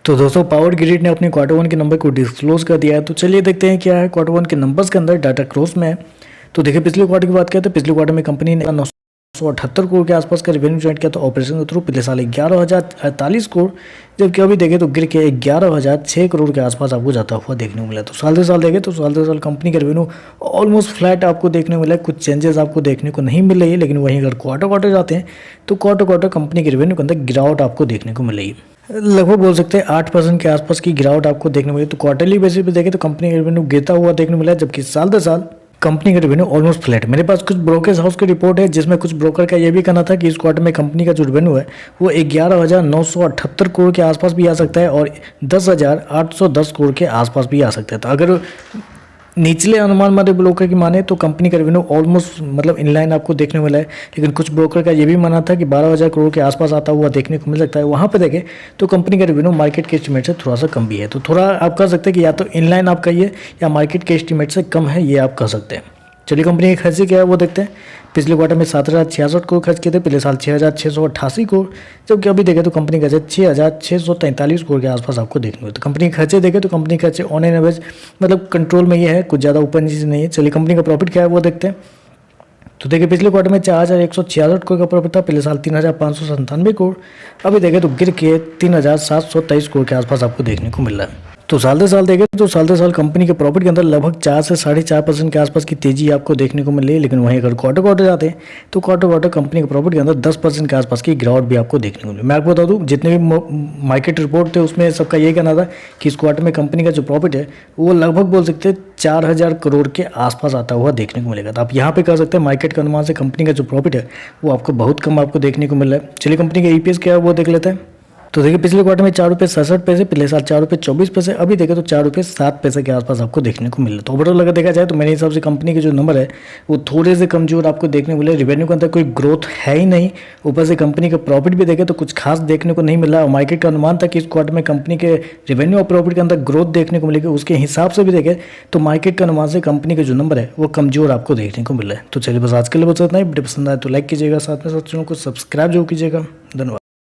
तो दोस्तों power grid ने अपने क्वार्टर वन के नंबर को डिस्क्लोज कर दिया है। तो चलिए देखते हैं क्या है क्वार्टर वन के नंबर्स के अंदर डाटा क्रॉस में है। तो देखिए पिछले क्वार्टर की बात करें तो पिछले क्वार्टर में कंपनी ने 978 करोड़ के आसपास का रेवेन्यू जनरेट किया। तो ऑपरेशन के थ्रू पिछले साल 11,048 करोड़, जबकि अभी देखें तो गिर के 11,006 करोड़ के आसपास आपको जाता हुआ देखने को मिला। तो साल से साल देखें तो साल से साल कंपनी का रेवेन्यू ऑलमोस्ट फ्लैट आपको देखने को मिला है। कुछ चेंजेस आपको देखने को नहीं मिल रही है, लेकिन वहीं अगर क्वार्टर जाते हैं तो क्वार्टर कंपनी के रेवेन्यू के अंदर गिरावट आपको देखने को मिल रही है। लगभग बोल सकते हैं 8% के आसपास की गिरावट आपको देखने को मिली। तो क्वार्टरली बेसिस पे देखें तो कंपनी का रेवेन्यू गिरता हुआ देखने को मिला है, जबकि साल दर साल कंपनी का रेवेन्यू ऑलमोस्ट फ्लैट। मेरे पास कुछ ब्रोकर्स हाउस की रिपोर्ट है, जिसमें कुछ ब्रोकर का ये भी कहना था कि इस क्वार्टर में कंपनी का जो रेवेन्यू है वो 11,978 करोड़ के आसपास भी आ सकता है और 10,810 करोड़ के आसपास भी आ सकता है। तो अगर निचले अनुमान वाले ब्रोकर की माने तो कंपनी का रेवेन्यू ऑलमोस्ट मतलब इनलाइन आपको देखने को मिला है, लेकिन कुछ ब्रोकर का ये भी मानना था कि 12,000 करोड़ के आसपास आता हुआ देखने को मिल सकता है। वहाँ पे देखें तो कंपनी का रेवेन्यू मार्केट के एस्टीमेट से थोड़ा सा कम भी है। तो थोड़ा आप कह सकते हैं कि या तो इनलाइन आप कहिए या मार्केट के एस्टीमेट से कम है, ये आप कह सकते हैं। चलिए कंपनी के खर्चे क्या है वो देखते हैं। पिछले क्वार्टर में 7,066 करोड़ खर्च किए थे, पिछले साल 6,688 करोड़, जबकि अभी देखें तो कंपनी का 6,643 करोड़ के आसपास आपको देखने को। तो कंपनी के खर्चे देखें तो कंपनी के खर्चे ऑन एन एवरेज मतलब कंट्रोल में ये है, कुछ ज़्यादा ऊपर नीचे नहीं है। चलिए कंपनी का प्रॉफिट क्या है वो देखते हैं। तो देखिए पिछले क्वार्टर में 4,166 करोड़ का प्रॉफिट था, पिछले साल 3,597 करोड़, अभी देखें तो गिर के 3,723 करोड़ के आसपास आपको देखने को मिल रहा है। तो साल दर साल देखें तो साल दर साल कंपनी के प्रॉफिट के अंदर लगभग 4 से 4.5% के आसपास की तेजी आपको देखने को मिल रही है, लेकिन वहीं अगर क्वार्टर जाते हैं तो क्वार्टर कंपनी के प्रॉफिट के अंदर 10% के आसपास की गिरावट भी आपको देखने को मिली। मैं आपको बता दूं जितने भी मार्केट रिपोर्ट थे उसमें सबका यही कहना था कि इस क्वार्टर में कंपनी का जो प्रॉफिट है वो लगभग बोल सकते हैं 4,000 करोड़ के आसपास आता हुआ देखने को मिलेगा। तो आप यहाँ पे कह सकते हैं मार्केट के अनुमान से कंपनी का जो प्रॉफिट है वो आपको बहुत कम आपको देखने को मिल रहा है। चलिए कंपनी का EPS क्या है वो देख लेते हैं। तो देखिए पिछले क्वार्टर में 4,67 पिछले साल 4,24, अभी देखें तो 4,07 के आसपास आपको देखने को मिल रहा है। तो ओवरऑल अगर देखा जाए तो मेरे हिसाब से कंपनी के जो नंबर है वो थोड़े से कमजोर आपको देखने को मिले। रेवेन्यू के अंदर कोई ग्रोथ है ही नहीं, ऊपर से कंपनी का प्रॉफिट भी देखें तो कुछ खास देखने को नहीं मिला। और मार्केट का अनुमान था कि इस क्वार्टर में कंपनी के रेवेन्यू और प्रॉफिट के अंदर ग्रोथ देखने को मिलेगी, उसके हिसाब से भी देखें तो मार्केट के अनुमान से कंपनी का जो नंबर है वो कमजोर आपको देखने को मिल रहा है। तो चलिए बस आज के लिए बस इतना ही। वीडियो पसंद आए तो लाइक कीजिएगा, साथ में साथ चैनल को सब्सक्राइब जरूर कीजिएगा। धन्यवाद।